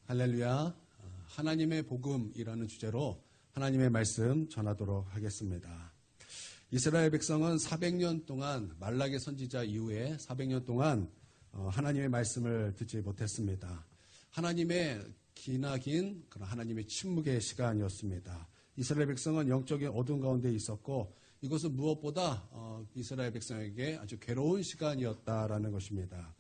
할렐루야. 하나님의 복음이라는 주제로 하나님의 말씀 전하도록 하겠습니다. 이스라엘 백성은 400년 동안 말라기 선지자 이후에 400년 동안 하나님의 말씀을 듣지 못했습니다. 하나님의 기나긴 그런 하나님의 침묵의 시간이었습니다. 이스라엘 백성은 영적인 어둠 가운데 있었고 이것은 무엇보다 이스라엘 백성에게 아주 괴로운 시간이었다라는 것입니다.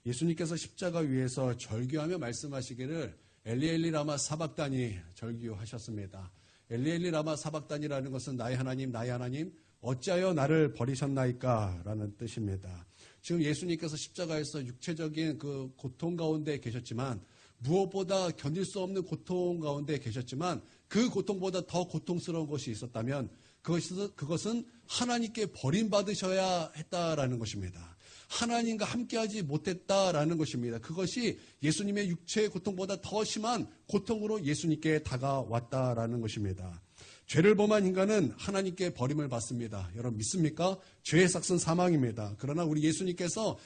예수님께서 십자가 위에서 절규하며 말씀하시기를 엘리엘리 라마 사박다니 절규하셨습니다. 엘리엘리 라마 사박다니라는 것은 나의 하나님 어찌하여 나를 버리셨나이까 라는 뜻입니다. 지금 예수님께서 십자가에서 육체적인 그 고통 가운데 계셨지만 무엇보다 견딜 수 없는 고통 가운데 계셨지만 그 고통보다 더 고통스러운 것이 있었다면 그것은 하나님께 버림받으셔야 했다라는 것입니다. 하나님과 함께하지 못했다라는 것입니다. 그것이 예수님의 육체의 고통보다 더 심한 고통으로 예수님께 다가왔다라는 것입니다. 죄를 범한 인간은 하나님께 버림을 받습니다. 여러분 믿습니까? 죄의 삭은 사망입니다. 그러나 우리 예수님께서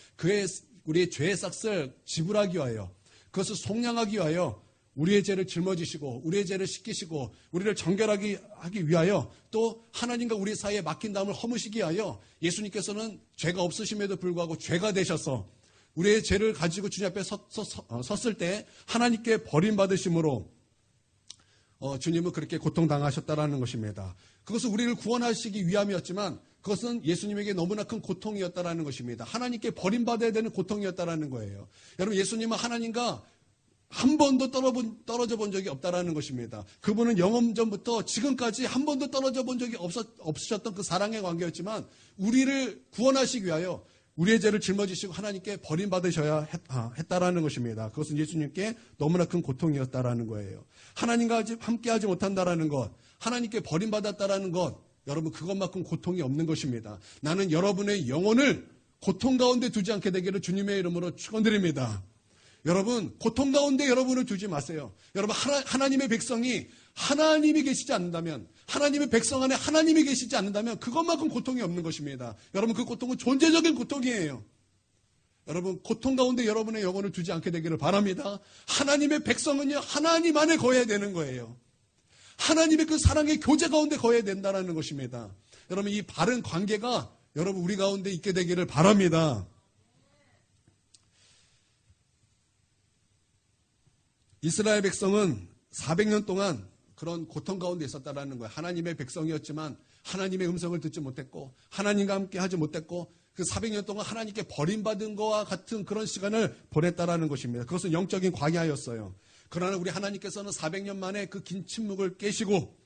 우리의 죄의 삭을 지불하기 위하여 그것을 속량하기 위하여 우리의 죄를 짊어지시고 우리의 죄를 씻기시고 우리를 정결하게 하기 위하여 또 하나님과 우리 사이에 막힌 담을 허무시기 위하여 예수님께서는 죄가 없으심에도 불구하고 죄가 되셔서 우리의 죄를 가지고 주님 앞에 섰을 때 하나님께 버림받으심으로 주님은 그렇게 고통당하셨다라는 것입니다. 그것은 우리를 구원하시기 위함이었지만 그것은 예수님에게 너무나 큰 고통이었다라는 것입니다. 하나님께 버림받아야 되는 고통이었다라는 거예요. 여러분 예수님은 하나님과 한 번도 떨어져 본 적이 없다라는 것입니다. 그분은 영원전부터 지금까지 한 번도 떨어져 본 적이 없으셨던 그 사랑의 관계였지만 우리를 구원하시기 위하여 우리의 죄를 짊어지시고 하나님께 버림받으셔야 했다라는 것입니다. 그것은 예수님께 너무나 큰 고통이었다라는 거예요. 하나님과 함께하지 못한다라는 것, 하나님께 버림받았다라는 것, 여러분 그것만큼 고통이 없는 것입니다. 나는 여러분의 영혼을 고통 가운데 두지 않게 되기를 주님의 이름으로 축원드립니다. 여러분 고통 가운데 여러분을 두지 마세요. 여러분 하나님의 백성이 하나님이 계시지 않는다면 하나님의 백성 안에 하나님이 계시지 않는다면 그것만큼 고통이 없는 것입니다. 여러분 그 고통은 존재적인 고통이에요. 여러분 고통 가운데 여러분의 영혼을 두지 않게 되기를 바랍니다. 하나님의 백성은요 하나님 안에 거해야 되는 거예요. 하나님의 그 사랑의 교제 가운데 거해야 된다는 것입니다. 여러분 이 바른 관계가 여러분 우리 가운데 있게 되기를 바랍니다. 이스라엘 백성은 400년 동안 그런 고통 가운데 있었다라는 거예요. 하나님의 백성이었지만 하나님의 음성을 듣지 못했고 하나님과 함께 하지 못했고 그 400년 동안 하나님께 버림받은 것과 같은 그런 시간을 보냈다라는 것입니다. 그것은 영적인 광야였어요. 그러나 우리 하나님께서는 400년 만에 그 긴 침묵을 깨시고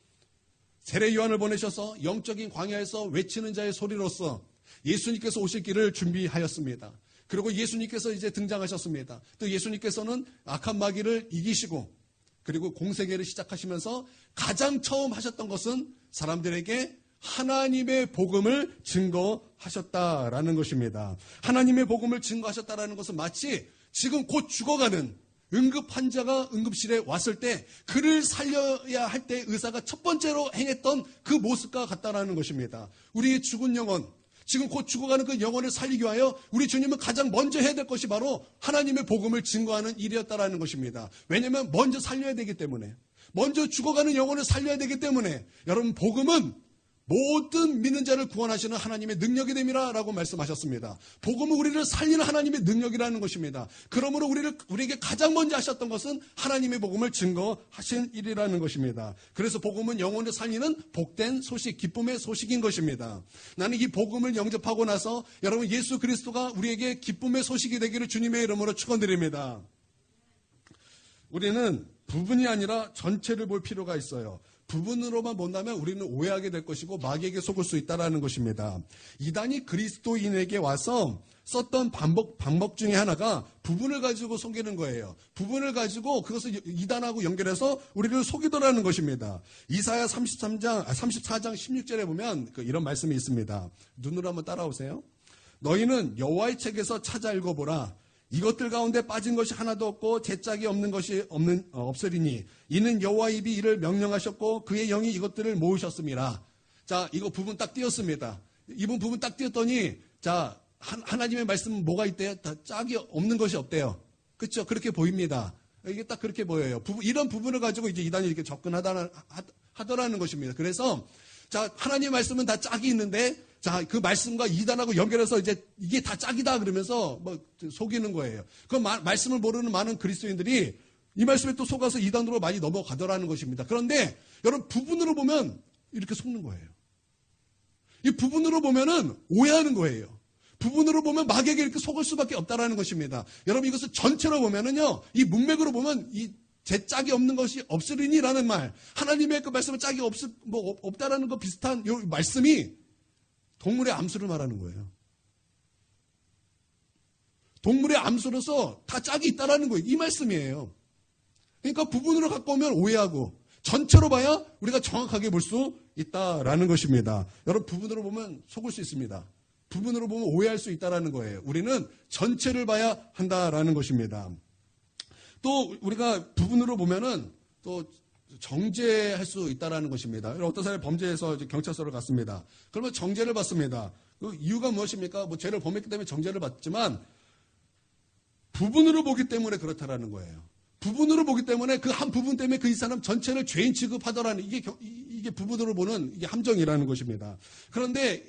세례 요한을 보내셔서 영적인 광야에서 외치는 자의 소리로서 예수님께서 오실 길을 준비하였습니다. 그리고 예수님께서 이제 등장하셨습니다. 또 예수님께서는 악한 마귀를 이기시고 그리고 공생애를 시작하시면서 가장 처음 하셨던 것은 사람들에게 하나님의 복음을 증거하셨다라는 것입니다. 하나님의 복음을 증거하셨다라는 것은 마치 지금 곧 죽어가는 응급 환자가 응급실에 왔을 때 그를 살려야 할 때 의사가 첫 번째로 행했던 그 모습과 같다라는 것입니다. 우리의 죽은 영혼, 지금 곧 죽어가는 그 영혼을 살리기 위하여 우리 주님은 가장 먼저 해야 될 것이 바로 하나님의 복음을 증거하는 일이었다라는 것입니다. 왜냐하면 먼저 살려야 되기 때문에 먼저 죽어가는 영혼을 살려야 되기 때문에 여러분 복음은 모든 믿는 자를 구원하시는 하나님의 능력이 됨이라고 말씀하셨습니다. 복음은 우리를 살리는 하나님의 능력이라는 것입니다. 그러므로 우리에게 가장 먼저 하셨던 것은 하나님의 복음을 증거하신 일이라는 것입니다. 그래서 복음은 영혼을 살리는 복된 소식, 기쁨의 소식인 것입니다. 나는 이 복음을 영접하고 나서 여러분 예수 그리스도가 우리에게 기쁨의 소식이 되기를 주님의 이름으로 축원드립니다. 우리는 부분이 아니라 전체를 볼 필요가 있어요. 부분으로만 본다면 우리는 오해하게 될 것이고 마귀에게 속을 수 있다는 것입니다. 이단이 그리스도인에게 와서 썼던 방법 중에 하나가 부분을 가지고 속이는 거예요. 부분을 가지고 그것을 이단하고 연결해서 우리를 속이더라는 것입니다. 이사야 34장 16절에 보면 이런 말씀이 있습니다. 눈으로 한번 따라오세요. 너희는 여호와의 책에서 찾아 읽어보라. 이것들 가운데 빠진 것이 하나도 없고 제짝이 없는 것이 없으리니 이는 여호와 입이 이를 명령하셨고 그의 영이 이것들을 모으셨습니다. 자, 이거 부분 딱 띄었습니다. 이분 부분 딱 띄었더니 하나님의 말씀은 뭐가 있대요? 다 짝이 없는 것이 없대요. 그렇죠? 그렇게 보입니다. 이게 딱 그렇게 보여요. 이런 부분을 가지고 이제 이단이 이렇게 접근하더라는 것입니다. 그래서 자, 하나님의 말씀은 다 짝이 있는데 자, 그 말씀과 이단하고 연결해서 이제 이게 다 짝이다 그러면서 뭐 속이는 거예요. 그 말씀을 모르는 많은 그리스도인들이 이 말씀에 또 속아서 이단으로 많이 넘어가더라는 것입니다. 그런데 여러분 부분으로 보면 이렇게 속는 거예요. 이 부분으로 보면은 오해하는 거예요. 부분으로 보면 마귀에게 이렇게 속을 수밖에 없다라는 것입니다. 여러분 이것을 전체로 보면은요, 이 문맥으로 보면 제 짝이 없는 것이 없으리니라는 말, 하나님의 그 말씀은 짝이 없다라는 거 비슷한 이 말씀이 동물의 암수를 말하는 거예요. 동물의 암수로서 다 짝이 있다라는 거예요. 이 말씀이에요. 그러니까 부분으로 갖고 오면 오해하고 전체로 봐야 우리가 정확하게 볼 수 있다라는 것입니다. 여러분 부분으로 보면 속을 수 있습니다. 부분으로 보면 오해할 수 있다라는 거예요. 우리는 전체를 봐야 한다라는 것입니다. 또 우리가 부분으로 보면은 또 정죄할 수 있다라는 것입니다. 어떤 사람이 범죄해서 이제 경찰서를 갔습니다. 그러면 정죄를 받습니다. 그 이유가 무엇입니까? 뭐 죄를 범했기 때문에 정죄를 받지만 부분으로 보기 때문에 그렇다라는 거예요. 부분으로 보기 때문에 그 한 부분 때문에 그 이 사람 전체를 죄인 취급하더라는 이게 부분으로 보는 이게 함정이라는 것입니다. 그런데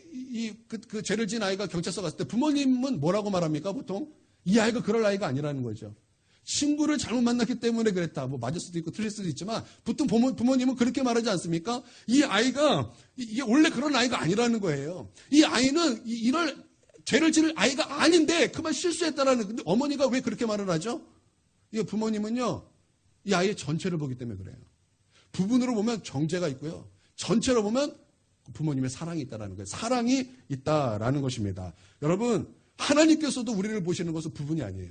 그 죄를 지은 아이가 경찰서 갔을 때 부모님은 뭐라고 말합니까? 보통 이 아이가 그럴 아이가 아니라는 거죠. 친구를 잘못 만났기 때문에 그랬다. 뭐 맞을 수도 있고 틀릴 수도 있지만 보통 부모님은 그렇게 말하지 않습니까? 이 아이가 이게 원래 그런 아이가 아니라는 거예요. 이 아이는 이럴 죄를 지을 아이가 아닌데 그만 실수했다라는. 근데 어머니가 왜 그렇게 말을 하죠? 이 부모님은요, 이 아이의 전체를 보기 때문에 그래요. 부분으로 보면 정죄가 있고요. 전체로 보면 부모님의 사랑이 있다라는 거예요. 사랑이 있다라는 것입니다. 여러분, 하나님께서도 우리를 보시는 것은 부분이 아니에요.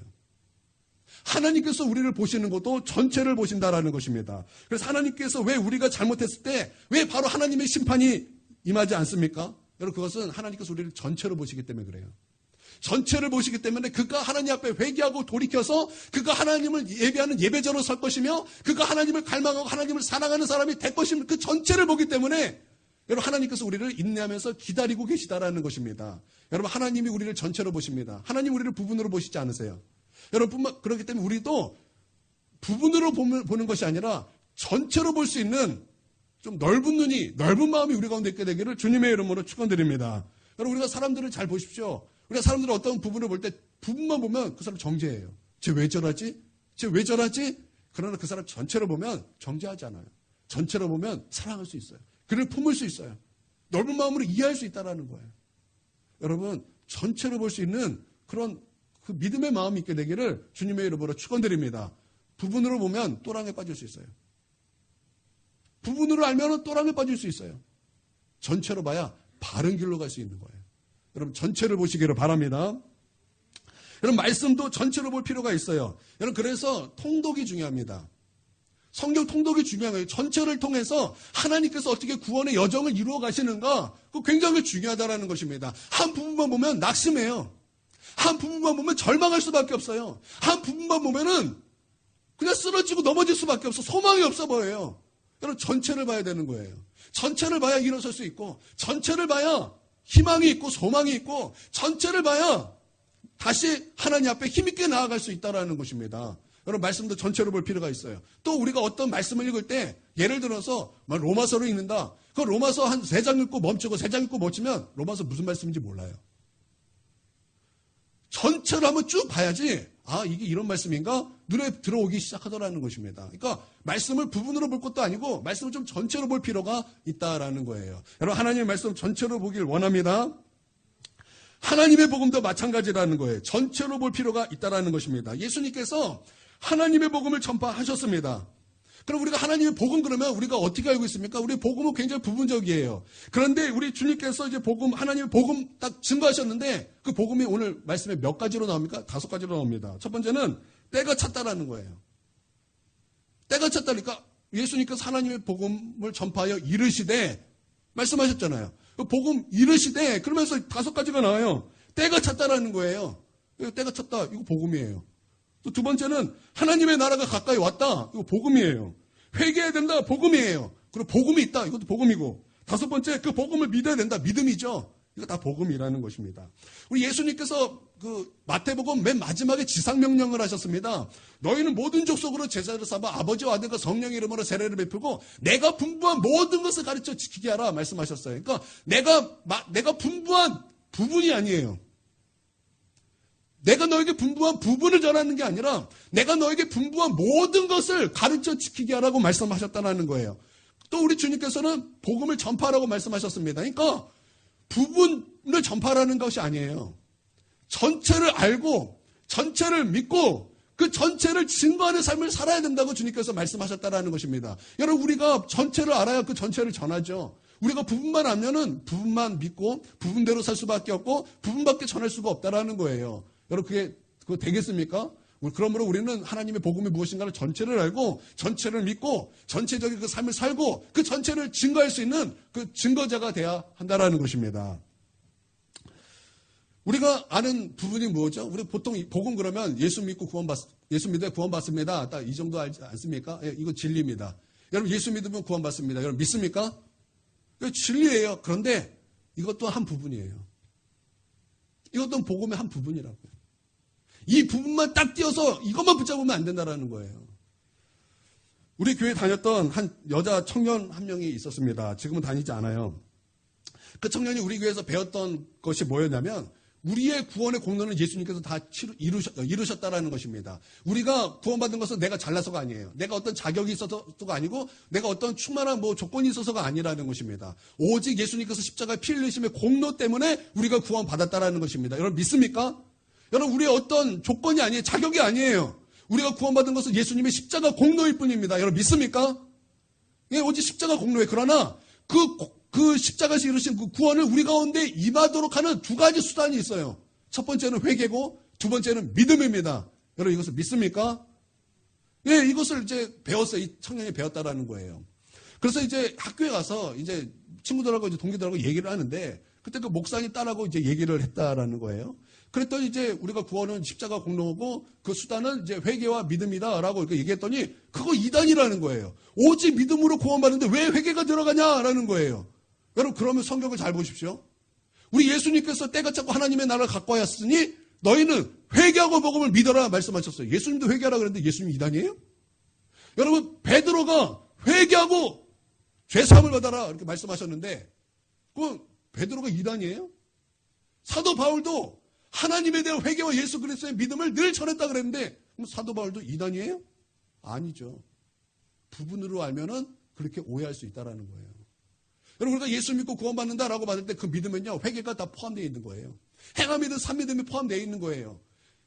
하나님께서 우리를 보시는 것도 전체를 보신다라는 것입니다. 그래서 하나님께서 왜 우리가 잘못했을 때 왜 바로 하나님의 심판이 임하지 않습니까? 여러분, 그것은 하나님께서 우리를 전체로 보시기 때문에 그래요. 전체를 보시기 때문에 그가 하나님 앞에 회개하고 돌이켜서 그가 하나님을 예배하는 예배자로 설 것이며 그가 하나님을 갈망하고 하나님을 사랑하는 사람이 될 것이며 그 전체를 보기 때문에 여러분 하나님께서 우리를 인내하면서 기다리고 계시다라는 것입니다. 여러분 하나님이 우리를 전체로 보십니다. 하나님 우리를 부분으로 보시지 않으세요. 여러분 그렇기 때문에 우리도 부분으로 보는 것이 아니라 전체로 볼 수 있는 좀 넓은 눈이 넓은 마음이 우리 가운데 있게 되기를 주님의 이름으로 축원드립니다. 여러분 우리가 사람들을 잘 보십시오. 우리가 사람들은 어떤 부분을 볼 때 부분만 보면 그 사람 정죄예요. 쟤 왜 저러지? 쟤 왜 저러지? 그러나 그 사람 전체로 보면 정죄하지 않아요. 전체로 보면 사랑할 수 있어요. 그를 품을 수 있어요. 넓은 마음으로 이해할 수 있다는 거예요. 여러분 전체로 볼 수 있는 그런 그 믿음의 마음이 있게 되기를 주님의 이름으로 축원드립니다. 부분으로 보면 또랑에 빠질 수 있어요. 부분으로 알면 또랑에 빠질 수 있어요. 전체로 봐야 바른 길로 갈 수 있는 거예요. 여러분 전체를 보시기를 바랍니다. 여러분 말씀도 전체로 볼 필요가 있어요. 여러분 그래서 통독이 중요합니다. 성경 통독이 중요한 거예요. 전체를 통해서 하나님께서 어떻게 구원의 여정을 이루어 가시는가 그거 굉장히 중요하다는 것입니다. 한 부분만 보면 낙심해요. 한 부분만 보면 절망할 수밖에 없어요. 한 부분만 보면은 그냥 쓰러지고 넘어질 수밖에 없어. 소망이 없어 보여요. 여러분 전체를 봐야 되는 거예요. 전체를 봐야 일어설 수 있고 전체를 봐야 희망이 있고 소망이 있고 전체를 봐야 다시 하나님 앞에 힘있게 나아갈 수 있다는 것입니다. 여러분 말씀도 전체로 볼 필요가 있어요. 또 우리가 어떤 말씀을 읽을 때 예를 들어서 로마서를 읽는다. 그 로마서 한 3장 읽고 멈추고 3장 읽고 멈추면 로마서 무슨 말씀인지 몰라요. 전체를 한번 쭉 봐야지 아 이게 이런 말씀인가? 눈에 들어오기 시작하더라는 것입니다. 그러니까 말씀을 부분으로 볼 것도 아니고 말씀을 좀 전체로 볼 필요가 있다라는 거예요. 여러분 하나님의 말씀 전체로 보길 원합니다. 하나님의 복음도 마찬가지라는 거예요. 전체로 볼 필요가 있다라는 것입니다. 예수님께서 하나님의 복음을 전파하셨습니다. 그럼 우리가 하나님의 복음 그러면 우리가 어떻게 알고 있습니까? 우리 복음은 굉장히 부분적이에요. 그런데 우리 주님께서 이제 복음, 하나님의 복음 딱 증거하셨는데 그 복음이 오늘 말씀에 몇 가지로 나옵니까? 5가지로 나옵니다. 첫 번째는 때가 찼다라는 거예요. 때가 찼다니까 예수님께서 하나님의 복음을 전파하여 이르시되 말씀하셨잖아요. 복음 이르시되 그러면서 5가지가 나와요. 때가 찼다라는 거예요. 때가 찼다. 이거 복음이에요. 또 두 번째는 하나님의 나라가 가까이 왔다. 이거 복음이에요. 회개해야 된다. 복음이에요. 그리고 복음이 있다. 이것도 복음이고. 5번째 그 복음을 믿어야 된다. 믿음이죠. 이거 다 복음이라는 것입니다. 우리 예수님께서 그 마태복음 맨 마지막에 지상명령을 하셨습니다. 너희는 모든 족속으로 제자를 삼아 아버지와 아들과 성령의 이름으로 세례를 베풀고 내가 분부한 모든 것을 가르쳐 지키게 하라 말씀하셨어요. 그러니까 내가 분부한 부분이 아니에요. 내가 너에게 분부한 부분을 전하는 게 아니라 내가 너에게 분부한 모든 것을 가르쳐 지키게 하라고 말씀하셨다는 거예요. 또 우리 주님께서는 복음을 전파하라고 말씀하셨습니다. 그러니까 부분을 전파하라는 것이 아니에요. 전체를 알고 전체를 믿고 그 전체를 증거하는 삶을 살아야 된다고 주님께서 말씀하셨다는 것입니다. 여러분 우리가 전체를 알아야 그 전체를 전하죠. 우리가 부분만 알면은 부분만 믿고 부분대로 살 수밖에 없고 부분밖에 전할 수가 없다라는 거예요. 여러분 그거 되겠습니까? 그러므로 우리는 하나님의 복음이 무엇인가를 전체를 알고 전체를 믿고 전체적인 그 삶을 살고 그 전체를 증거할 수 있는 그 증거자가 돼야 한다라는 것입니다. 우리가 아는 부분이 뭐죠? 우리 보통 복음 그러면 예수 믿고 예수 믿어 구원받습니다. 딱 이 정도 알지 않습니까? 예, 이거 진리입니다. 여러분 예수 믿으면 구원받습니다. 여러분 믿습니까? 이거 진리예요. 그런데 이것도 한 부분이에요. 이것도 복음의 한 부분이라고요. 이 부분만 딱 띄어서 이것만 붙잡으면 안 된다라는 거예요. 우리 교회 다녔던 한 여자 청년 한 명이 있었습니다. 지금은 다니지 않아요. 그 청년이 우리 교회에서 배웠던 것이 뭐였냐면 우리의 구원의 공로는 예수님께서 다 이루셨다라는 것입니다. 우리가 구원받은 것은 내가 잘나서가 아니에요. 내가 어떤 자격이 있어서가 아니고 내가 어떤 충만한 조건이 있어서가 아니라는 것입니다. 오직 예수님께서 십자가에 피 흘리심의 공로 때문에 우리가 구원받았다라는 것입니다. 여러분 믿습니까? 여러분 우리의 어떤 조건이 아니에요. 자격이 아니에요. 우리가 구원받은 것은 예수님의 십자가 공로일 뿐입니다. 여러분 믿습니까? 예, 오직 십자가 공로에 그러나 그 십자가에서 이루신 그 구원을 우리 가운데 임하도록 하는 두 가지 수단이 있어요. 첫 번째는 회개고 두 번째는 믿음입니다. 여러분 이것을 믿습니까? 예, 이것을 이제 배웠어요. 이 청년이 배웠다라는 거예요. 그래서 이제 학교에 가서 이제 친구들하고 이제 동기들하고 얘기를 하는데 그때 그 목사님 딸하고 이제 얘기를 했다라는 거예요. 그랬더니 이제 우리가 구원은 십자가 공로고 그 수단은 이제 회개와 믿음이다라고 이렇게 얘기했더니 그거 이단이라는 거예요. 오직 믿음으로 구원받는데 왜 회개가 들어가냐라는 거예요. 여러분 그러면 성경을 잘 보십시오. 우리 예수님께서 때가 차고 하나님의 나라를 갖고 왔으니 너희는 회개하고 복음을 믿어라 말씀하셨어요. 예수님도 회개하라 그랬는데 예수님 이단이에요? 여러분 베드로가 회개하고 죄사함을 받아라 이렇게 말씀하셨는데 그건 베드로가 이단이에요? 사도 바울도 하나님에 대한 회개와 예수 그리스도의 믿음을 늘 전했다 그랬는데 그럼 사도 바울도 이단이에요? 아니죠. 부분으로 알면은 그렇게 오해할 수 있다라는 거예요. 여러분 우리가 예수 믿고 구원받는다라고 받을 때 그 믿음은요 회개가 다 포함되어 있는 거예요. 행함이든 산미듬이 포함되어 있는 거예요.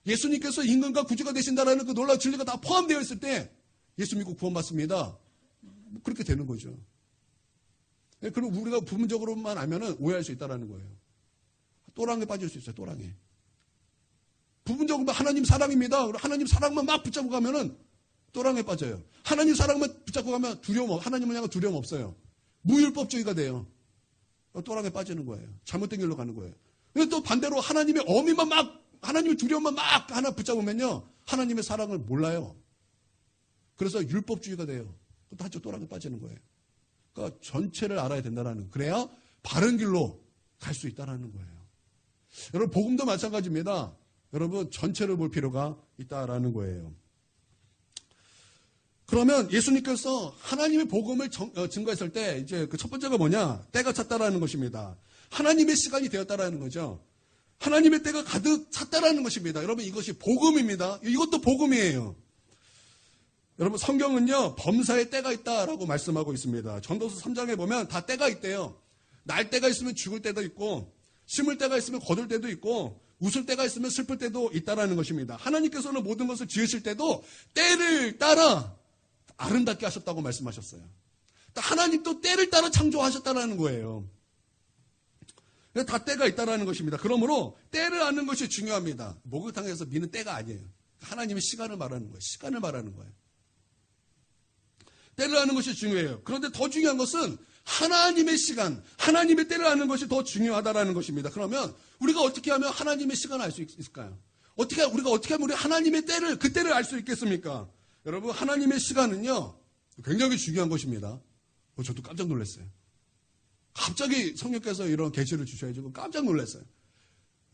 예수님께서 임금과 구주가 되신다라는 그 놀라운 진리가 다 포함되어 있을 때 예수 믿고 구원받습니다. 그렇게 되는 거죠. 그럼 우리가 부분적으로만 알면은 오해할 수 있다라는 거예요. 또랑에 빠질 수 있어요. 또랑에. 부분적으로 하나님 사랑입니다. 하나님 사랑만 막 붙잡고 가면은 또랑에 빠져요. 하나님 사랑만 붙잡고 가면 하나님을 향한 두려움 없어요. 무율법주의가 돼요. 또랑에 빠지는 거예요. 잘못된 길로 가는 거예요. 근데 또 반대로 하나님의 어미만 하나님의 두려움만 막 하나 붙잡으면요. 하나님의 사랑을 몰라요. 그래서 율법주의가 돼요. 또 한쪽 또랑에 빠지는 거예요. 그러니까 전체를 알아야 된다는 그래야 바른 길로 갈 수 있다는 거예요. 여러분 복음도 마찬가지입니다. 여러분 전체를 볼 필요가 있다라는 거예요. 그러면 예수님께서 하나님의 복음을 증거했을 때 이제 그 첫 번째가 뭐냐? 때가 찼다라는 것입니다. 하나님의 시간이 되었다라는 거죠. 하나님의 때가 가득 찼다라는 것입니다. 여러분 이것이 복음입니다. 이것도 복음이에요. 여러분 성경은요 범사에 때가 있다라고 말씀하고 있습니다. 전도서 3장에 보면 다 때가 있대요. 날 때가 있으면 죽을 때도 있고 심을 때가 있으면 거둘 때도 있고 웃을 때가 있으면 슬플 때도 있다라는 것입니다. 하나님께서는 모든 것을 지으실 때도 때를 따라 아름답게 하셨다고 말씀하셨어요. 하나님도 때를 따라 창조하셨다라는 거예요. 다 때가 있다라는 것입니다. 그러므로 때를 아는 것이 중요합니다. 목욕탕에서 미는 때가 아니에요. 하나님의 시간을 말하는 거예요. 시간을 말하는 거예요. 때를 아는 것이 중요해요. 그런데 더 중요한 것은 하나님의 시간, 하나님의 때를 아는 것이 더 중요하다라는 것입니다. 그러면 우리가 어떻게 하면 하나님의 시간을 알 수 있을까요? 우리가 어떻게 하면 우리 하나님의 때를, 그 때를 알 수 있겠습니까? 여러분, 하나님의 시간은요, 굉장히 중요한 것입니다. 저도 깜짝 놀랐어요. 갑자기 성령께서 이런 계시를 주셔가지고 깜짝 놀랐어요.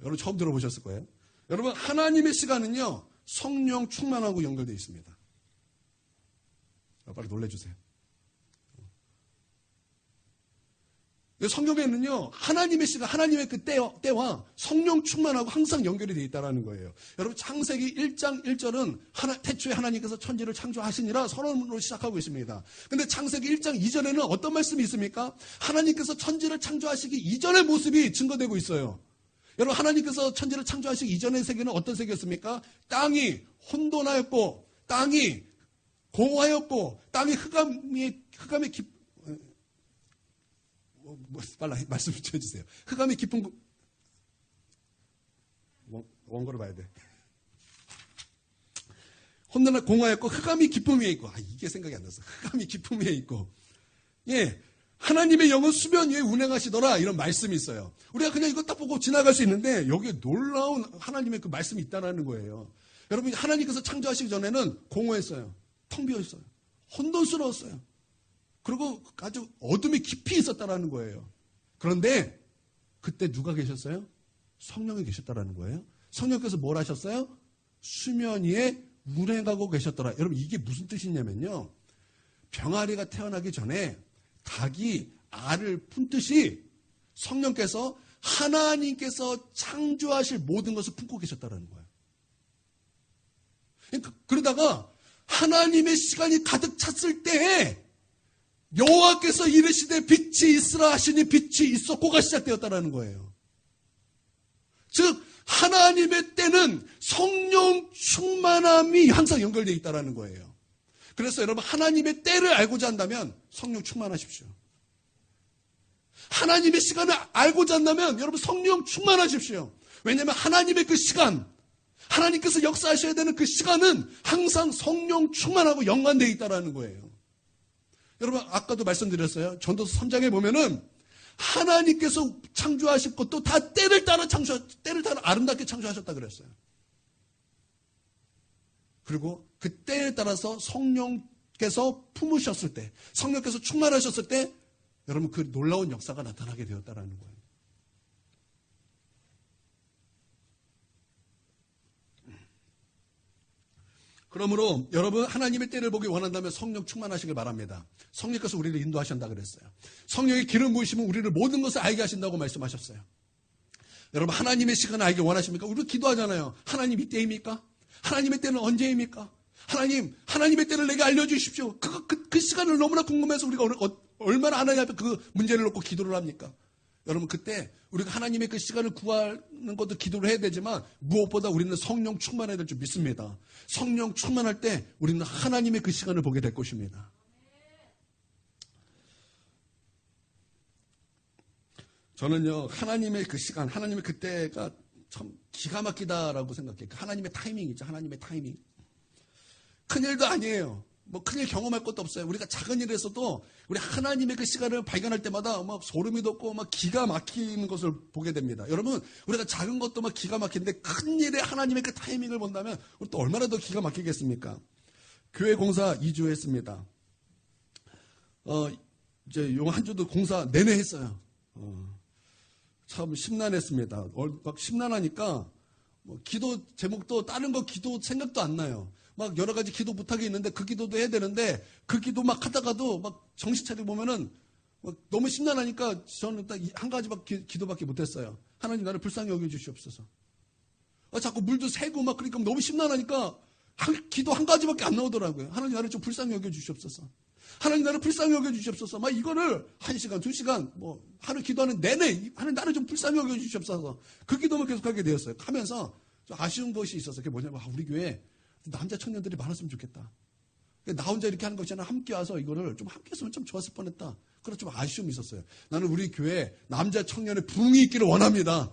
여러분 처음 들어보셨을 거예요. 여러분 하나님의 시간은요 성령 충만하고 연결되어 있습니다. 빨리 놀래주세요. 성경에는요 하나님의 시간, 하나님의 그 때와 성령 충만하고 항상 연결이 되어 있다는 거예요. 여러분 창세기 1장 1절은 태초에 하나님께서 천지를 창조하시니라 선언으로 시작하고 있습니다. 근데 창세기 1장 2절에는 어떤 말씀이 있습니까? 하나님께서 천지를 창조하시기 이전의 모습이 증거되고 있어요. 여러분 하나님께서 천지를 창조하시기 이전의 세계는 어떤 세계였습니까? 땅이 혼돈하였고 땅이 공허하였고 땅이 흑암의 빨라 말씀 좀 해주세요. 흑암이 깊은 원고를 봐야 돼. 혼돈한 공허였고 흑암이 깊음 위에 있고 이게 생각이 안 났어. 흑암이 깊음 위에 있고 예 하나님의 영은 수면 위에 운행하시더라 이런 말씀이 있어요. 우리가 그냥 이거 딱 보고 지나갈 수 있는데 여기에 놀라운 하나님의 그 말씀이 있다는 거예요. 여러분 하나님께서 창조하시기 전에는 공허했어요. 텅 비어 있어요. 혼돈스러웠어요. 그리고 아주 어둠이 깊이 있었다는 거예요. 그런데 그때 누가 계셨어요? 성령이 계셨다는 거예요. 성령께서 뭘 하셨어요? 수면 위에 운행하고 계셨더라. 여러분 이게 무슨 뜻이냐면요. 병아리가 태어나기 전에 닭이 알을 품듯이 성령께서 하나님께서 창조하실 모든 것을 품고 계셨다는 거예요. 그러다가 하나님의 시간이 가득 찼을 때에 여호와께서 이르시되 빛이 있으라 하시니 빛이 있었고가 시작되었다는 거예요. 즉 하나님의 때는 성령 충만함이 항상 연결되어 있다는 거예요. 그래서 여러분 하나님의 때를 알고자 한다면 성령 충만하십시오. 하나님의 시간을 알고자 한다면 여러분 성령 충만하십시오. 왜냐하면 하나님의 그 시간, 하나님께서 역사하셔야 되는 그 시간은 항상 성령 충만하고 연관되어 있다는 거예요. 여러분 아까도 말씀드렸어요. 전도서 3장에 보면은 하나님께서 창조하실 것도 다 때를 따라 아름답게 창조하셨다 그랬어요. 그리고 그 때에 따라서 성령께서 품으셨을 때, 성령께서 충만하셨을 때 여러분 그 놀라운 역사가 나타나게 되었다는 거예요. 그러므로 여러분 하나님의 때를 보기 원한다면 성령 충만하시길 바랍니다. 성령께서 우리를 인도하신다 그랬어요. 성령의 기름 부으시면 우리를 모든 것을 알게 하신다고 말씀하셨어요. 여러분 하나님의 시간을 알기 원하십니까? 우리 기도하잖아요. 하나님 이 때입니까? 하나님의 때는 언제입니까? 하나님의 때를 내게 알려주십시오. 그 시간을 너무나 궁금해서 우리가 얼마나 하나님 앞에 그 문제를 놓고 기도를 합니까? 여러분 그때 우리가 하나님의 그 시간을 구하는 것도 기도를 해야 되지만 무엇보다 우리는 성령 충만해야 될 줄 믿습니다. 성령 충만할 때 우리는 하나님의 그 시간을 보게 될 것입니다. 저는요 하나님의 그 시간, 하나님의 그때가 참 기가 막히다라고 생각해요. 하나님의 타이밍 있죠. 하나님의 타이밍. 큰일도 아니에요. 뭐 큰일 경험할 것도 없어요. 우리가 작은 일에서도 우리 하나님의 그 시간을 발견할 때마다 막 소름이 돋고 막 기가 막히는 것을 보게 됩니다. 여러분 우리가 작은 것도 막 기가 막히는데 큰 일에 하나님의 그 타이밍을 본다면 우리 또 얼마나 더 기가 막히겠습니까? 교회 공사 2주 했습니다. 이제 요 한 주도 공사 내내 했어요. 참 심란했습니다. 막 심란하니까 뭐 기도 제목도 다른 거 기도 생각도 안 나요. 막 여러 가지 기도 부탁이 있는데 그 기도도 해야 되는데 그 기도 막 하다가도 막 정신 차리고 보면은 막 너무 심란하니까 저는 딱 한 가지밖에 기도밖에 못했어요. 하나님 나를 불쌍히 여겨주시옵소서. 자꾸 물도 새고 막 그러니까 너무 심란하니까 기도 한 가지밖에 안 나오더라고요. 하나님 나를 좀 불쌍히 여겨주시옵소서. 하나님 나를 불쌍히 여겨주시옵소서. 막 이거를 1시간, 2시간 뭐 하루 기도하는 내내 하나님 나를 좀 불쌍히 여겨주시옵소서. 그 기도만 계속하게 되었어요. 하면서 좀 아쉬운 것이 있었어요. 그게 뭐냐면 우리 교회 남자 청년들이 많았으면 좋겠다. 나 혼자 이렇게 하는 것이 아니라 함께 와서 이거를 좀 함께 했으면 좀 좋았을 뻔했다. 그런 좀 아쉬움이 있었어요. 나는 우리 교회 남자 청년의 부흥이 있기를 원합니다.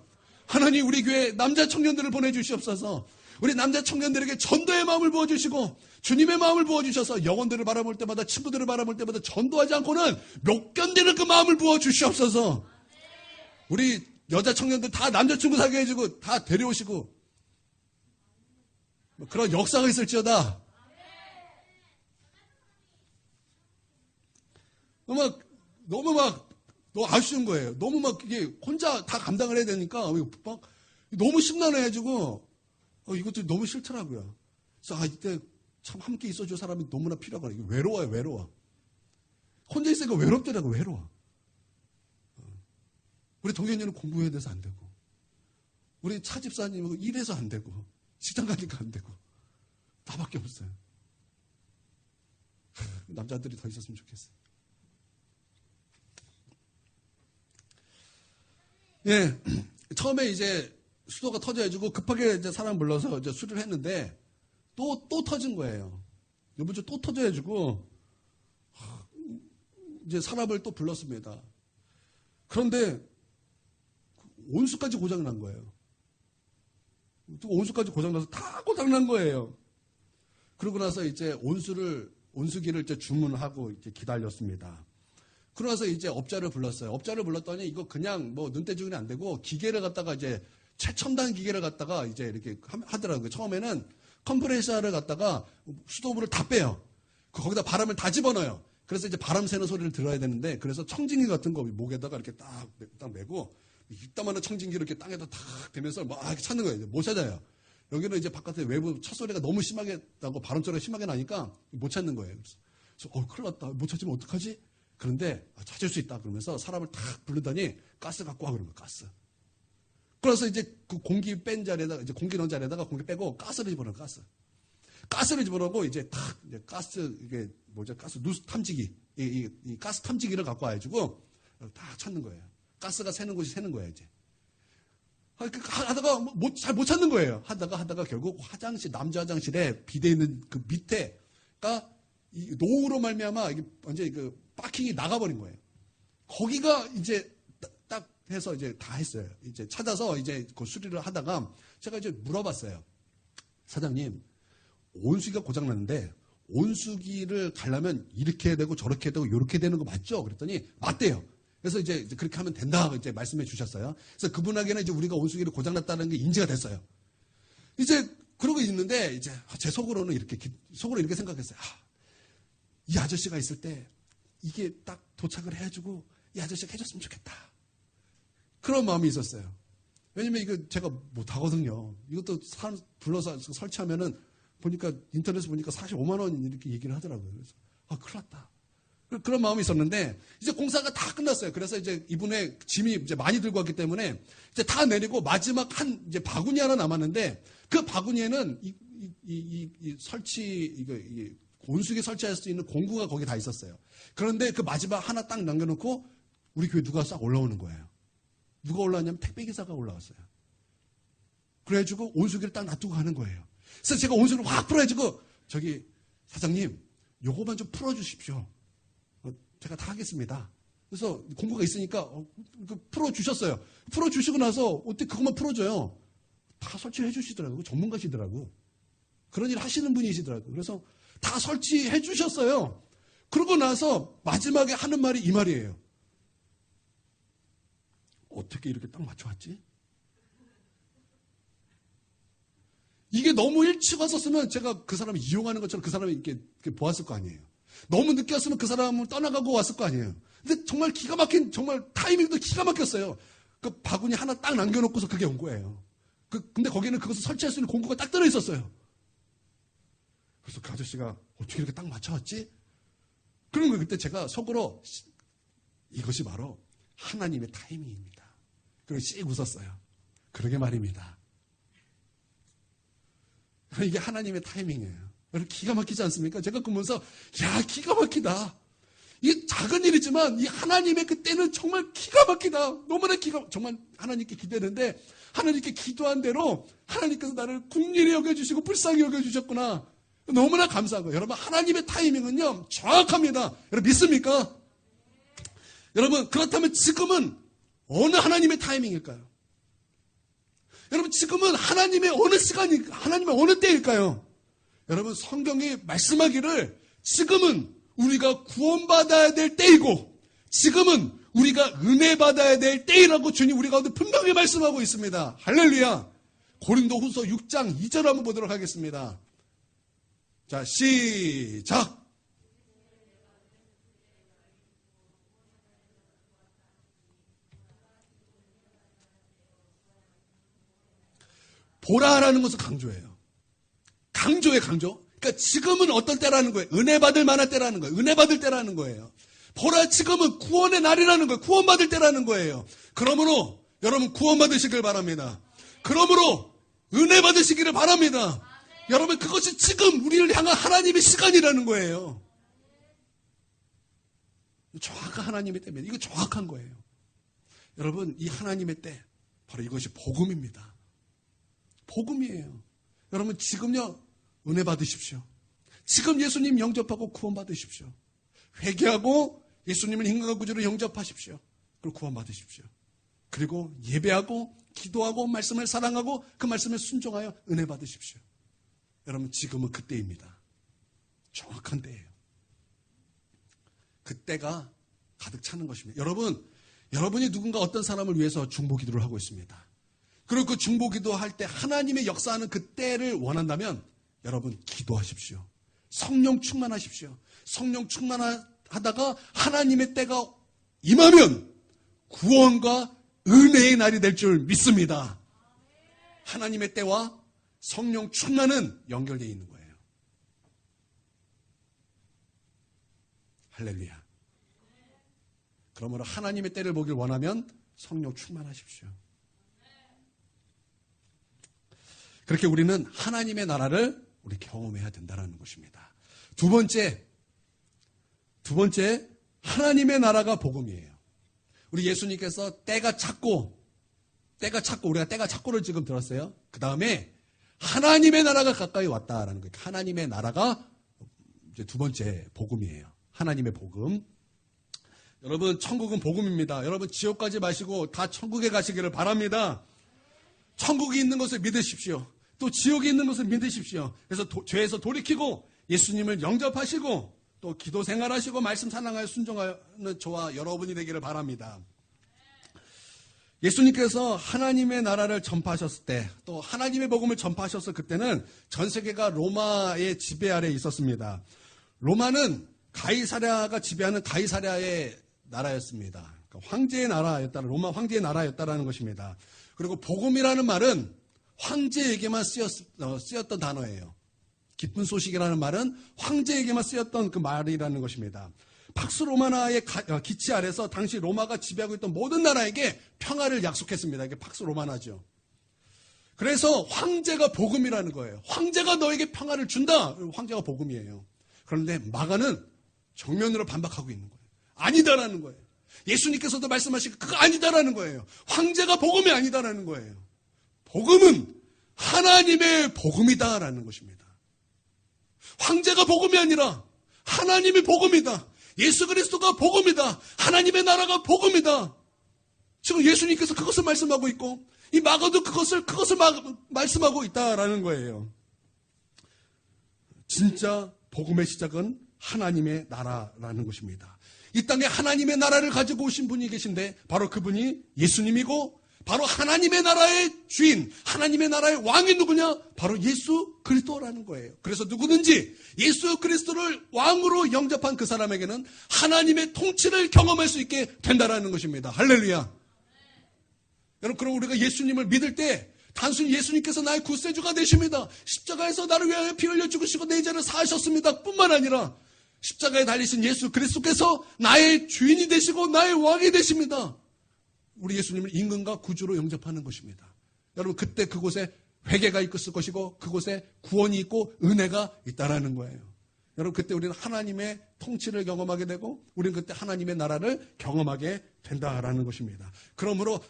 하나님 우리 교회 남자 청년들을 보내주시옵소서. 우리 남자 청년들에게 전도의 마음을 부어주시고 주님의 마음을 부어주셔서 영혼들을 바라볼 때마다 친구들을 바라볼 때마다 전도하지 않고는 못 견디는 그 마음을 부어주시옵소서. 우리 여자 청년들 다 남자친구 사귀게 해주고 다 데려오시고 그런 역사가 있을지어다. 너무 막 너무 아쉬운 거예요. 너무 막 이게 혼자 다 감당을 해야 되니까 막 너무 심란해가지고 이것도 너무 싫더라고요. 그래서 이때 참 함께 있어줄 사람이 너무나 필요하구나. 이게 외로워요, 외로워. 혼자 있으니까 외롭더라고, 외로워. 우리 동현이는 공부해야 돼서 안 되고, 우리 차 집사님은 일해서 안 되고, 시장 가니까 안 되고, 나밖에 없어요. 남자들이 더 있었으면 좋겠어요. 예, 처음에 이제 수도가 터져가지고 급하게 이제 사람 불러서 이제 수리를 했는데 또 터진 거예요. 이번 주 또 터져가지고 이제 사람을 또 불렀습니다. 그런데 온수까지 고장 난 거예요. 또 온수까지 고장 나서 다 고장 난 거예요. 그러고 나서 이제 온수기를 이제 주문하고 이제 기다렸습니다. 그러고 나서 이제 업자를 불렀어요. 업자를 불렀더니 이거 그냥 뭐 눈대중이 안 되고 기계를 갖다가 이제 최첨단 기계를 갖다가 이제 이렇게 하더라고요. 처음에는 컴프레셔를 갖다가 수도물을 다 빼요. 거기다 바람을 다 집어넣어요. 그래서 이제 바람 새는 소리를 들어야 되는데, 그래서 청진기 같은 거 목에다가 이렇게 딱 메고 이따만한 청진기를 이렇게 땅에다 탁 대면서 막 이렇게 찾는 거예요. 못 찾아요. 여기는 이제 바깥에 외부 차 소리가 너무 심하게 나고 바람소리가 심하게 나니까 못 찾는 거예요. 그래서 큰일 났다. 못 찾으면 어떡하지? 그런데 찾을 수 있다. 그러면서 사람을 탁 부르더니 가스 갖고 와 그런 거예요. 가스. 그래서 이제 그 공기 뺀 자리에다가 이제 공기 넣은 자리에다가 공기 빼고 가스를 집어넣어. 가스를 집어넣고 이제 탁 이제 가스 이게 뭐죠? 가스 누수 탐지기 이 가스 탐지기를 갖고 와가지고 다 찾는 거예요. 가스가 새는 곳이 새는 거예요 이제. 하다가 잘 못 찾는 거예요. 하다가 결국 남자 화장실에 비대 있는 그 밑에가 이 노후로 말미암아 이게 완전히 그 파킹이 나가버린 거예요. 거기가 이제 딱 해서 이제 다 했어요. 이제 찾아서 이제 그 수리를 하다가 제가 이제 물어봤어요. 사장님, 온수기가 고장났는데 온수기를 가려면 이렇게 해야 되고 저렇게 해야 되고 이렇게 되는 거 맞죠? 그랬더니 맞대요. 그래서 이제 그렇게 하면 된다 이제 말씀해 주셨어요. 그래서 그분에게는 이제 우리가 온수기를 고장났다는 게 인지가 됐어요. 이제 그러고 있는데 이제 제 속으로 이렇게 생각했어요. 이 아저씨가 있을 때 이게 딱 도착을 해주고 이 아저씨가 해줬으면 좋겠다. 그런 마음이 있었어요. 왜냐면 이거 제가 못하거든요. 이것도 사람 불러서 설치하면은 보니까 인터넷에 보니까 45만 원 이렇게 얘기를 하더라고요. 그래서 큰일 났다. 그런 마음이 있었는데 이제 공사가 다 끝났어요. 그래서 이제 이분의 짐이 이제 많이 들고 왔기 때문에 이제 다 내리고 마지막 이제 바구니 하나 남았는데 그 바구니에는 온수기 설치할 수 있는 공구가 거기 다 있었어요. 그런데 그 마지막 하나 딱 남겨놓고 우리 교회 누가 싹 올라오는 거예요. 누가 올라왔냐면 택배기사가 올라왔어요. 그래가지고 온수기를 딱 놔두고 가는 거예요. 그래서 제가 온수기를 확 풀어가지고 저기 사장님 요거만 좀 풀어주십시오. 제가 다 하겠습니다. 그래서 공구가 있으니까 풀어주셨어요. 풀어주시고 나서 어떻게 그것만 풀어줘요. 다 설치해 주시더라고요. 전문가시더라고요. 그런 일 하시는 분이시더라고요. 그래서 다 설치해 주셨어요. 그러고 나서 마지막에 하는 말이 이 말이에요. 어떻게 이렇게 딱 맞춰왔지? 이게 너무 일찍 왔었으면 제가 그 사람을 이용하는 것처럼 그 사람이 이렇게 보았을 거 아니에요. 너무 늦게 왔으면 그 사람은 떠나가고 왔을 거 아니에요. 근데 정말 기가 막힌, 정말 타이밍도 기가 막혔어요. 그 바구니 하나 딱 남겨놓고서 그게 온 거예요. 근데 거기는 그것을 설치할 수 있는 공구가 딱 들어있었어요. 그래서 그 아저씨가 어떻게 이렇게 딱 맞춰왔지? 그런 거 그때 제가 속으로 이것이 바로 하나님의 타이밍입니다. 그리고 씩 웃었어요. 그러게 말입니다. 이게 하나님의 타이밍이에요. 여러분 기가 막히지 않습니까? 제가 보면서 기가 막히다. 이게 작은 일이지만 이 하나님의 그때는 정말 기가 막히다. 너무나 정말 하나님께 기대는데 하나님께 기도한 대로 하나님께서 나를 긍휼히 여겨주시고 불쌍히 여겨주셨구나. 너무나 감사하고 여러분 하나님의 타이밍은요 정확합니다. 여러분 믿습니까? 여러분 그렇다면 지금은 어느 하나님의 타이밍일까요? 여러분 지금은 하나님의 어느 시간이 하나님의 어느 때일까요? 여러분 성경이 말씀하기를 지금은 우리가 구원받아야 될 때이고 지금은 우리가 은혜 받아야 될 때이라고 주님 우리 가운데 분명히 말씀하고 있습니다. 할렐루야. 고린도후서 6장 2절 한번 보도록 하겠습니다. 자 시작. 보라라는 것은 강조예요. 강조예요, 강조. 그러니까 지금은 어떤 때라는 거예요? 은혜 받을 만한 때라는 거예요. 은혜 받을 때라는 거예요. 보라, 지금은 구원의 날이라는 거예요. 구원받을 때라는 거예요. 그러므로 여러분 구원 받으시길 바랍니다. 그러므로 은혜 받으시기를 바랍니다. 여러분 그것이 지금 우리를 향한 하나님의 시간이라는 거예요. 정확한 하나님의 때입니다. 이거 정확한 거예요. 여러분 이 하나님의 때 바로 이것이 복음입니다. 복음이에요. 여러분 지금요 은혜 받으십시오. 지금 예수님 영접하고 구원 받으십시오. 회개하고 예수님을 인간과 구주로 영접하십시오. 그리고 구원 받으십시오. 그리고 예배하고 기도하고 말씀을 사랑하고 그 말씀에 순종하여 은혜 받으십시오. 여러분 지금은 그때입니다. 정확한 때예요. 그때가 가득 차는 것입니다. 여러분이 누군가 어떤 사람을 위해서 중보기도를 하고 있습니다. 그리고 그 중보기도 할 때 하나님의 역사하는 그 때를 원한다면 여러분 기도하십시오. 성령 충만하십시오. 성령 충만하다가 하나님의 때가 임하면 구원과 은혜의 날이 될 줄 믿습니다. 하나님의 때와 성령 충만은 연결되어 있는 거예요. 할렐루야. 그러므로 하나님의 때를 보길 원하면 성령 충만하십시오. 그렇게 우리는 하나님의 나라를 우리 경험해야 된다는 것입니다. 두 번째 하나님의 나라가 복음이에요. 우리 예수님께서 때가 찼고 우리가 때가 찼고를 지금 들었어요. 그 다음에 하나님의 나라가 가까이 왔다라는 거예요. 하나님의 나라가 이제 두 번째 복음이에요. 하나님의 복음. 여러분 천국은 복음입니다. 여러분 지옥 가지 마시고 다 천국에 가시기를 바랍니다. 천국이 있는 것을 믿으십시오. 또 지옥이 있는 것을 믿으십시오. 그래서 죄에서 돌이키고 예수님을 영접하시고 또 기도 생활하시고 말씀 사랑하여 순종하는 저와 여러분이 되기를 바랍니다. 예수님께서 하나님의 나라를 전파하셨을 때 또 하나님의 복음을 전파하셨을 그때는 전 세계가 로마의 지배 아래에 있었습니다. 로마는 가이사랴가 지배하는 가이사랴의 나라였습니다. 그러니까 황제의 나라였다, 로마 황제의 나라였다라는 것입니다. 그리고 복음이라는 말은 황제에게만 쓰였던 단어예요. 기쁜 소식이라는 말은 황제에게만 쓰였던 그 말이라는 것입니다. 팍스 로마나의 기치 아래서 당시 로마가 지배하고 있던 모든 나라에게 평화를 약속했습니다. 이게 팍스 로마나죠. 그래서 황제가 복음이라는 거예요. 황제가 너에게 평화를 준다. 황제가 복음이에요. 그런데 마가는 정면으로 반박하고 있는 거예요. 아니다라는 거예요. 예수님께서도 말씀하시고 그거 아니다라는 거예요. 황제가 복음이 아니다라는 거예요. 복음은 하나님의 복음이다라는 것입니다. 황제가 복음이 아니라 하나님의 복음이다. 예수 그리스도가 복음이다. 하나님의 나라가 복음이다. 지금 예수님께서 그것을 말씀하고 있고 이 마가도 그것을 말씀하고 있다라는 거예요. 진짜 복음의 시작은 하나님의 나라라는 것입니다. 이 땅에 하나님의 나라를 가지고 오신 분이 계신데 바로 그분이 예수님이고 바로 하나님의 나라의 주인, 하나님의 나라의 왕이 누구냐? 바로 예수 그리스도라는 거예요. 그래서 누구든지 예수 그리스도를 왕으로 영접한 그 사람에게는 하나님의 통치를 경험할 수 있게 된다라는 것입니다. 할렐루야. 여러분, 그럼 우리가 예수님을 믿을 때 단순히 예수님께서 나의 구세주가 되십니다. 십자가에서 나를 위하여 피 흘려 죽으시고 내 죄를 사하셨습니다. 뿐만 아니라 십자가에 달리신 예수 그리스도께서 나의 주인이 되시고 나의 왕이 되십니다. 우리 예수님을 임금과 구주로 영접하는 것입니다. 여러분 그때 그곳에 회개가 있을 것이고 그곳에 구원이 있고 은혜가 있다라는 거예요. 여러분 그때 우리는 하나님의 통치를 경험하게 되고 우리는 그때 하나님의 나라를 경험하게 된다라는 것입니다. 그러므로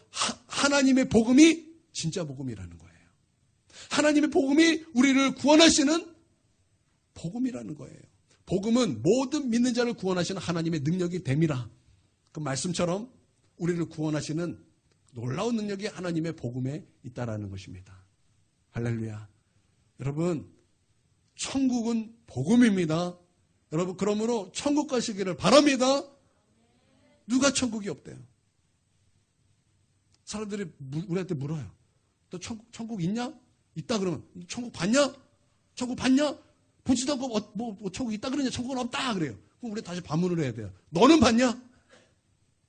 하나님의 복음이 진짜 복음이라는 거예요. 하나님의 복음이 우리를 구원하시는 복음이라는 거예요. 복음은 모든 믿는 자를 구원하시는 하나님의 능력이 됨이라. 그 말씀처럼 우리를 구원하시는 놀라운 능력이 하나님의 복음에 있다라는 것입니다. 할렐루야. 여러분, 천국은 복음입니다. 여러분, 그러므로 천국 가시기를 바랍니다. 누가 천국이 없대요? 사람들이 우리한테 물어요. 너 천국 있냐? 있다 그러면 천국 봤냐? 천국 봤냐? 보지도 않고 뭐 천국 있다 그러냐? 천국은 없다 그래요. 그럼 우리 다시 반문을 해야 돼요. 너는 봤냐?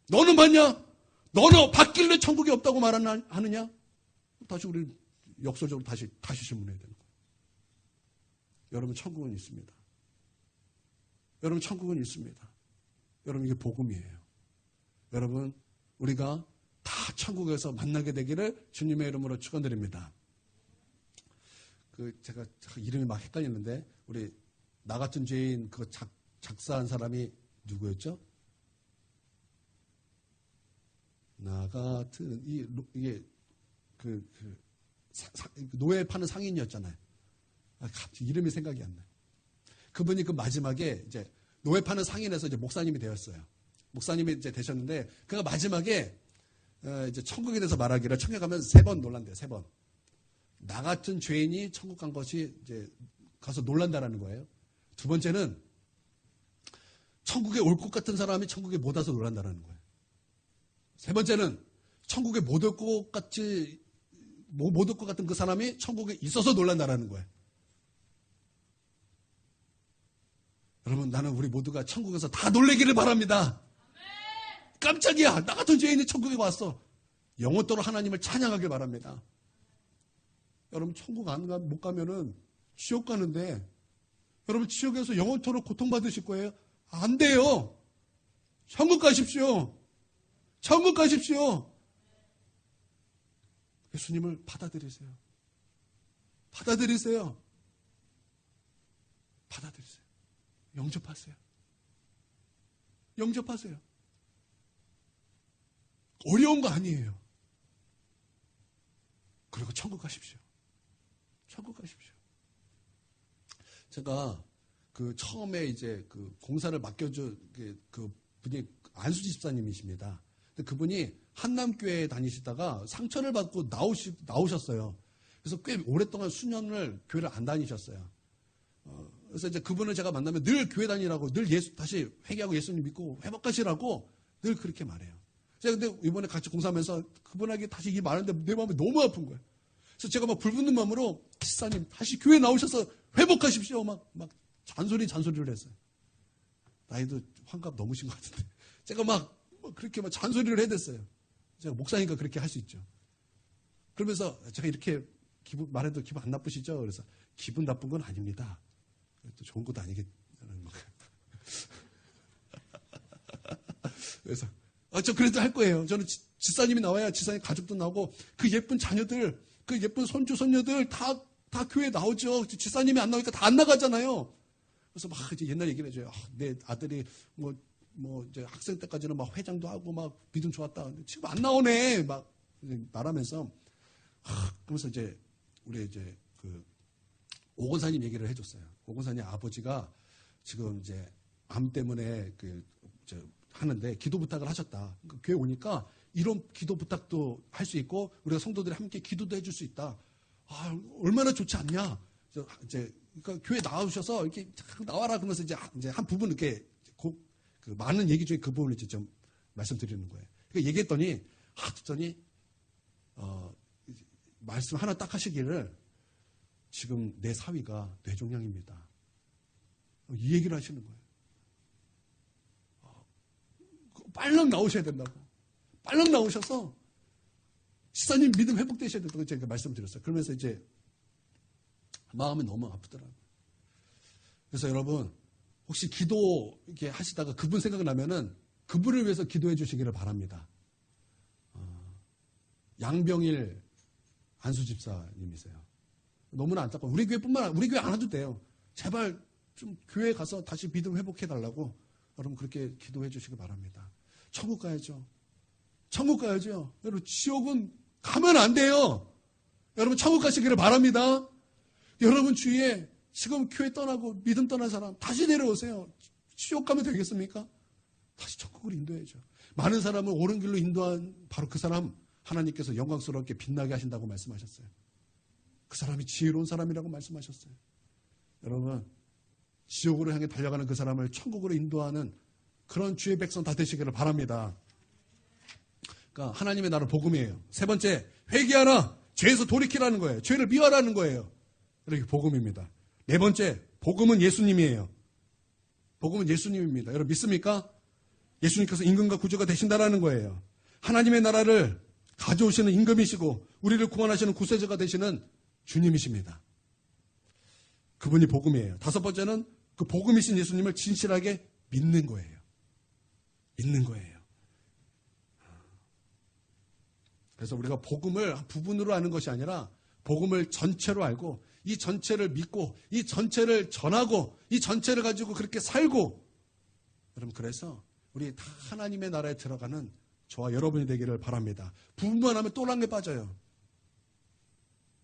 너는 봤냐? 너는 봤길래 천국이 없다고 말하느냐? 다시 우리 역설적으로 다시 질문해야 되는 거예요. 여러분, 천국은 있습니다. 여러분, 천국은 있습니다. 여러분, 이게 복음이에요. 여러분, 우리가 다 천국에서 만나게 되기를 주님의 이름으로 축원드립니다. 제가 이름이 막 헷갈리는데, 우리 나 같은 죄인 그 작사한 사람이 누구였죠? 나 같은 이게 노예 파는 상인이었잖아요. 갑자기 이름이 생각이 안 나요. 그분이 그 마지막에 이제 노예 파는 상인에서 이제 목사님이 되었어요. 목사님이 이제 되셨는데, 그가 마지막에 이제 천국에 대해서 말하기를, 천국에 가면 3번 놀란대요. 3번. 나 같은 죄인이 천국 간 것이 이제 가서 놀란다라는 거예요. 두 번째는 천국에 올 것 같은 사람이 천국에 못 와서 놀란다라는 거예요. 세 번째는 천국에 못 올 것 같은 그 사람이 천국에 있어서 놀란다라는 거예요. 여러분, 나는 우리 모두가 천국에서 다 놀래기를 바랍니다. 깜짝이야, 나 같은 죄인이 천국에 왔어. 영원토록 하나님을 찬양하길 바랍니다. 여러분, 천국 못 가면은 지옥 가는데, 여러분, 지옥에서 영원토록 고통받으실 거예요? 안 돼요. 천국 가십시오. 천국 가십시오. 예수님을 받아들이세요. 받아들이세요. 받아들이세요. 영접하세요. 영접하세요. 어려운 거 아니에요. 그리고 천국 가십시오. 천국 가십시오. 제가 처음에 이제 공사를 맡겨준 그 분이 안수지 집사님이십니다. 근데 그분이 한남교회에 다니시다가 상처를 받고 나오셨어요. 그래서 꽤 오랫동안 수년을 교회를 안 다니셨어요. 그래서 이제 그분을 제가 만나면 늘 교회 다니라고, 늘 다시 회개하고 예수님 믿고 회복하시라고 늘 그렇게 말해요. 제가 근데 이번에 같이 공사하면서 그분에게 다시 이 말하는데 내 마음이 너무 아픈 거예요. 그래서 제가 막 불붙는 마음으로, 집사님 다시 교회 나오셔서 회복하십시오. 막 잔소리를 했어요. 나이도 환갑 넘으신 것 같은데. 제가 막 그렇게 막 잔소리를 해댔어요. 제가 목사니까 그렇게 할 수 있죠. 그러면서 제가 이렇게 말해도 기분 안 나쁘시죠? 그래서 기분 나쁜 건 아닙니다. 또 좋은 것도 아니겠다는 거예요. 그래서 저 그래도 할 거예요. 저는 집사님이 나와야 집사님 가족도 나오고, 그 예쁜 자녀들, 그 예쁜 손주 손녀들 다 교회에 나오죠. 집사님이 안 나오니까 다 안 나가잖아요. 그래서 막 이제 옛날 얘기를 해줘요. 내 아들이 이제 학생 때까지는 막 회장도 하고 막 믿음 좋았다. 근데 지금 안 나오네. 막 말하면서, 그러면서 이제 우리 이제 오건사님 얘기를 해줬어요. 오건사님 아버지가 지금 이제 암 때문에 하는데 기도 부탁을 하셨다. 그러니까 교회 오니까 이런 기도 부탁도 할 수 있고, 우리가 성도들이 함께 기도도 해줄 수 있다. 얼마나 좋지 않냐. 그러니까 교회 나오셔서 이렇게 나와라 그러면서 이제 한 부분 이렇게 많은 얘기 중에 그 부분을 이제 좀 말씀드리는 거예요. 그러니까 얘기했더니 말씀 하나 딱 하시기를, 지금 내 사위가 뇌종양입니다. 이 얘기를 하시는 거예요. 빨랑 나오셔야 된다고. 빨랑 나오셔서 집사님 믿음 회복되셔야 된다고 제가 말씀드렸어요. 그러면서 이제 마음이 너무 아프더라고요. 그래서 여러분, 혹시 기도 이렇게 하시다가 그분 생각나면은 그분을 위해서 기도해 주시기를 바랍니다. 양병일 안수집사님이세요. 너무나 안타까워. 우리 교회뿐만 아니라, 우리 교회 안 와도 돼요. 제발 좀 교회에 가서 다시 믿음 회복해 달라고 여러분 그렇게 기도해 주시기 바랍니다. 천국 가야죠. 천국 가야죠. 여러분, 지옥은 가면 안 돼요. 여러분, 천국 가시기를 바랍니다. 여러분 주위에 지금 교회 떠나고 믿음 떠난 사람 다시 내려오세요. 지옥 가면 되겠습니까? 다시 천국으로 인도해야죠. 많은 사람을 옳은 길로 인도한 바로 그 사람, 하나님께서 영광스럽게 빛나게 하신다고 말씀하셨어요. 그 사람이 지혜로운 사람이라고 말씀하셨어요. 여러분, 지옥으로 향해 달려가는 그 사람을 천국으로 인도하는 그런 주의 백성 다 되시기를 바랍니다. 그러니까 하나님의 나라 복음이에요. 세 번째, 회개하라. 죄에서 돌이키라는 거예요. 죄를 미워하라는 거예요. 이렇게 복음입니다. 네 번째, 복음은 예수님이에요. 복음은 예수님입니다. 여러분 믿습니까? 예수님께서 임금과 구주가 되신다라는 거예요. 하나님의 나라를 가져오시는 임금이시고 우리를 구원하시는 구세주가 되시는 주님이십니다. 그분이 복음이에요. 다섯 번째는 그 복음이신 예수님을 진실하게 믿는 거예요. 믿는 거예요. 그래서 우리가 복음을 부분으로 아는 것이 아니라 복음을 전체로 알고 이 전체를 믿고 이 전체를 전하고 이 전체를 가지고 그렇게 살고, 여러분, 그래서 우리 다 하나님의 나라에 들어가는 저와 여러분이 되기를 바랍니다. 부분만 하면 또랑에 빠져요.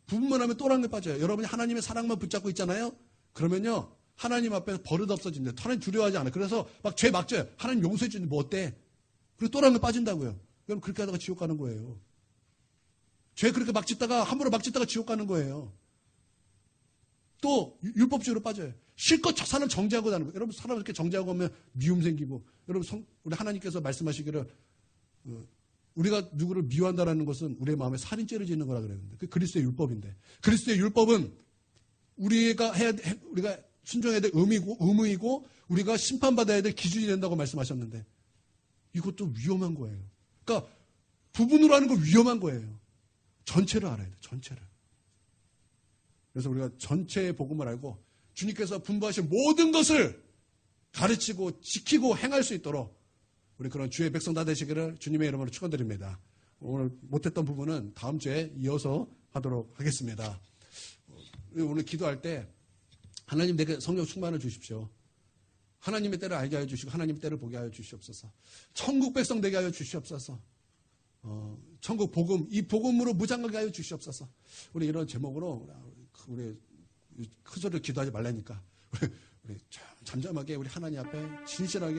부분만 하면 또랑에 빠져요. 여러분이 하나님의 사랑만 붙잡고 있잖아요. 그러면요, 하나님 앞에서 버릇 없어진대요. 하나님 두려워하지 않아요. 그래서 막 죄 막 져요. 하나님 용서해 주는데 뭐 어때? 그리고 또랑에 빠진다고요. 그럼 그렇게 하다가 지옥 가는 거예요. 죄 그렇게 막 짓다가 함부로 막 짓다가 지옥 가는 거예요. 또 율법주의로 빠져요. 실컷 저 사람 정죄하고 다는 거예요. 여러분, 사람 이렇게 정죄하고 하면 미움 생기고, 여러분, 우리 하나님께서 말씀하시기를 우리가 누구를 미워한다라는 것은 우리의 마음에 살인죄를 짓는 거라 그랬는데, 그 그리스도의 율법인데, 그리스도의 율법은 우리가 순종해야 될 의무이고 우리가 심판받아야 될 기준이 된다고 말씀하셨는데, 이것도 위험한 거예요. 그러니까 부분으로 하는 거 위험한 거예요. 전체를 알아야 돼요. 전체를. 그래서 우리가 전체의 복음을 알고 주님께서 분부하신 모든 것을 가르치고 지키고 행할 수 있도록 우리 그런 주의 백성 다 되시기를 주님의 이름으로 축원드립니다. 오늘 못했던 부분은 다음 주에 이어서 하도록 하겠습니다. 오늘 기도할 때 하나님 내게 성령 충만을 주십시오. 하나님의 때를 알게 하여 주시고 하나님의 때를 보게 하여 주시옵소서. 천국 백성 되게 하여 주시옵소서. 천국 복음, 이 복음으로 무장하게 하여 주시옵소서. 우리 이런 제목으로 우리 큰 소리로 기도하지 말라니까 우리 잠잠하게 우리 하나님 앞에 진실하게